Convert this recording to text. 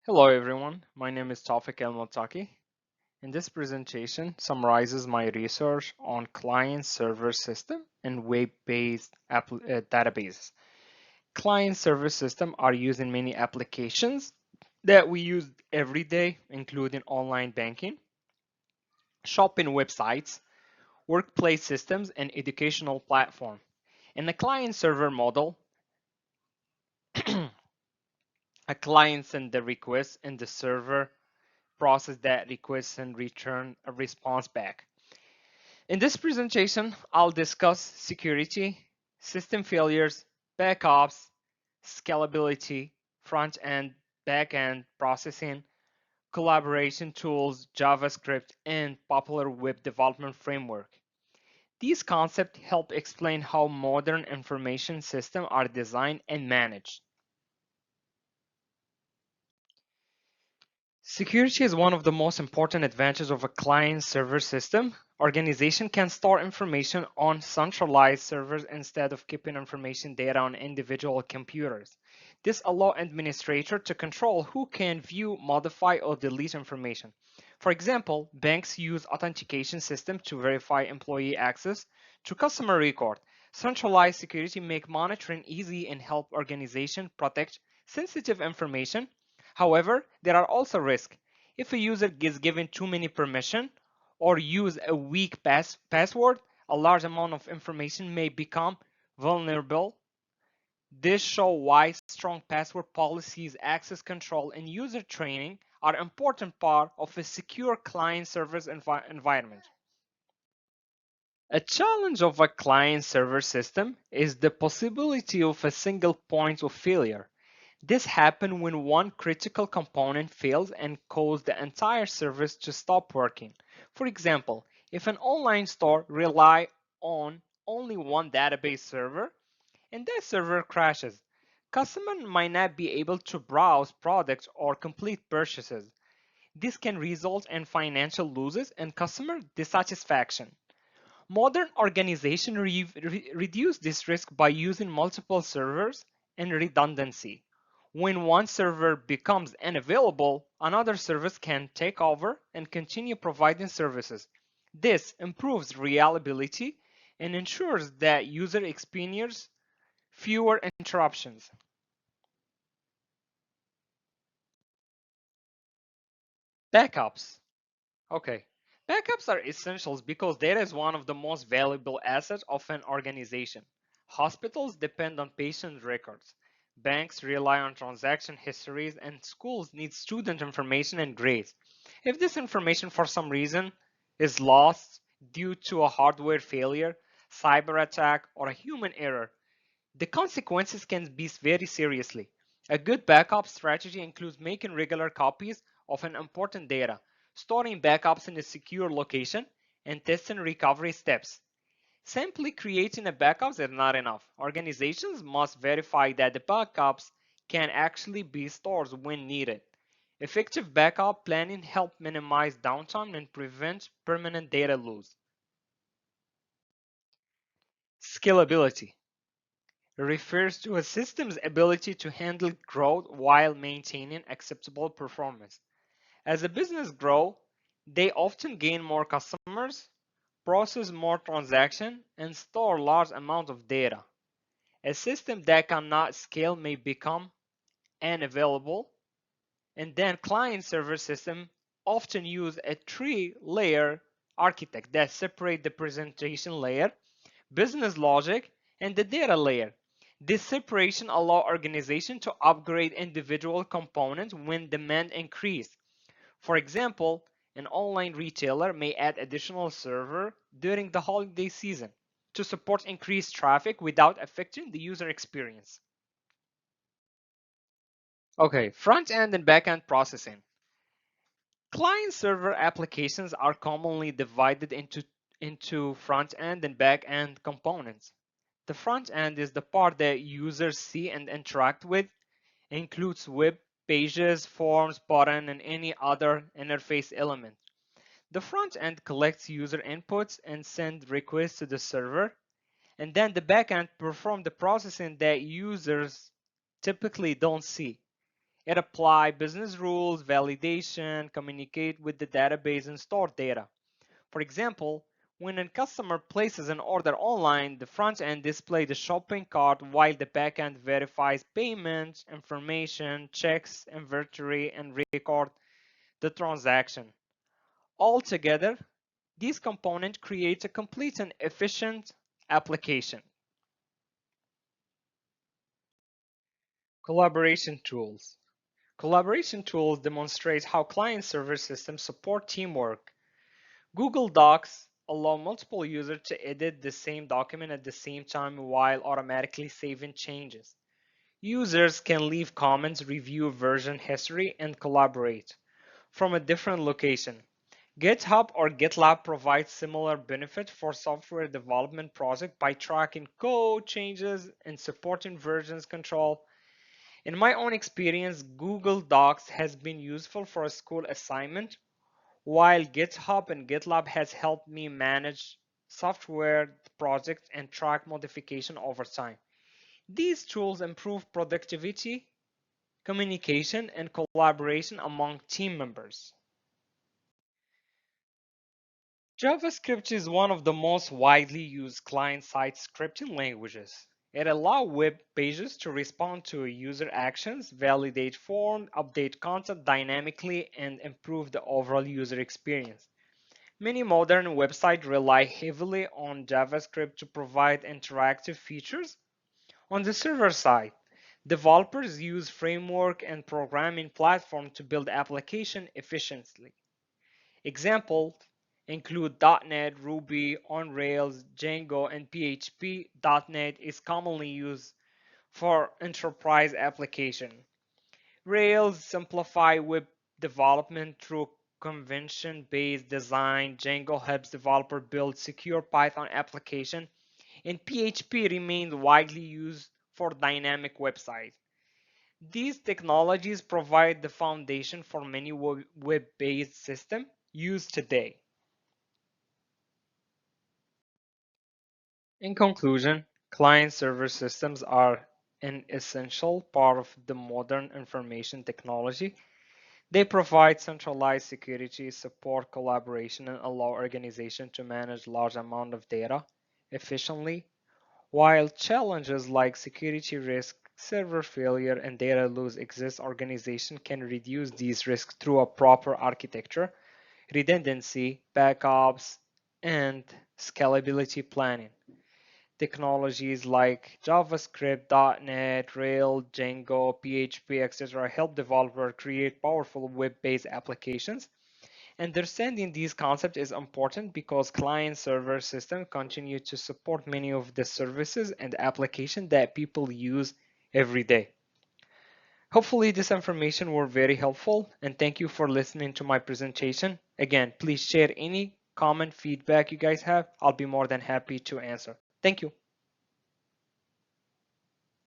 Hello everyone, my name is Tawfik El Mouttaqi, and this presentation summarizes my research on client-server system and web-based databases. Client-server systems are used in many applications that we use every day, including online banking, shopping websites, workplace systems, and educational platforms. In the client-server model, a client sends the request and the server process that request and return a response back. In this presentation, I'll discuss security, system failures, backups, scalability, front-end, back-end processing, collaboration tools, JavaScript, and popular web development framework. These concepts help explain how modern information systems are designed and managed. Security is one of the most important advantages of a client-server system. Organization can store information on centralized servers instead of keeping information data on individual computers. This allows administrators to control who can view, modify, or delete information. For example, banks use authentication systems to verify employee access to customer record. Centralized security make monitoring easy and help organizations protect sensitive information. However, there are also risks. If a user is given too many permission or use a weak password, a large amount of information may become vulnerable. This shows why strong password policies, access control, and user training are an important part of a secure client-server environment. A challenge of a client-server system is the possibility of a single point of failure. This happens when one critical component fails and causes the entire service to stop working. For example, if an online store relies on only one database server and that server crashes, customers might not be able to browse products or complete purchases. This can result in financial losses and customer dissatisfaction. Modern organizations reduce this risk by using multiple servers and redundancy. When one server becomes unavailable, another service can take over and continue providing services. This improves reliability and ensures that user experience fewer interruptions. Backups. Okay. Backups are essentials because data is one of the most valuable assets of an organization. Hospitals depend on patient records. Banks rely on transaction histories and schools need student information and grades. If this information for some reason is lost due to a hardware failure, cyber attack, or a human error, the consequences can be very seriously. A good backup strategy includes making regular copies of an important data, storing backups in a secure location, and testing recovery steps. Simply creating a backup is not enough. Organizations must verify that the backups can actually be stored when needed. Effective backup planning helps minimize downtime and prevent permanent data loss. Scalability refers to a system's ability to handle growth while maintaining acceptable performance. As a business grows, they often gain more customers, process more transactions, and store large amounts of data. A system that cannot scale may become unavailable, and then client-server systems often use a three-layer architecture that separates the presentation layer, business logic, and the data layer. This separation allows organizations to upgrade individual components when demand increases. For example, an online retailer may add additional server during the holiday season to support increased traffic without affecting the user experience. Okay, front end and back end processing. Client server applications are commonly divided into front end and back end components. The front end is the part that users see and interact with, includes web pages, forms, buttons, and any other interface element. The front end collects user inputs and sends requests to the server, and then the back end performs the processing that users typically don't see. It applies business rules, validation, communicate with the database, and store data. For example, when a customer places an order online, the front end displays the shopping cart while the back end verifies payment information, checks inventory, and record the transaction. Altogether, these components create a complete and efficient application. Collaboration tools. Collaboration tools demonstrate how client-server systems support teamwork. Google Docs allow multiple users to edit the same document at the same time while automatically saving changes. Users can leave comments, review version history, and collaborate from a different location. GitHub or GitLab provides similar benefit for software development project by tracking code changes and supporting versions control. In my own experience, Google Docs has been useful for a school assignment, while GitHub and GitLab has helped me manage software projects and track modification over time. These tools improve productivity, communication, and collaboration among team members. JavaScript is one of the most widely used client-side scripting languages. It allows web pages to respond to user actions, validate forms, update content dynamically, and improve the overall user experience. Many modern websites rely heavily on JavaScript to provide interactive features. On the server side, developers use framework and programming platform to build application efficiently. Examples include .NET, Ruby, on Rails, Django, and PHP. .NET is commonly used for enterprise application. Rails simplify web development through convention-based design. Django helps developer build secure Python application, and PHP remains widely used for dynamic websites. These technologies provide the foundation for many web-based systems used today. In conclusion, client-server systems are an essential part of the modern information technology. They provide centralized security, support collaboration, and allow organizations to manage large amounts of data efficiently. While challenges like security risk, server failure, and data loss exist, organizations can reduce these risks through a proper architecture, redundancy, backups, and scalability planning. Technologies like JavaScript, .NET, Rails, Django, PHP, etc. help developers create powerful web-based applications. Understanding these concepts is important because client-server systems continue to support many of the services and applications that people use every day. Hopefully this information were very helpful, and thank you for listening to my presentation. Again, please share any comment feedback you guys have. I'll be more than happy to answer. Thank you.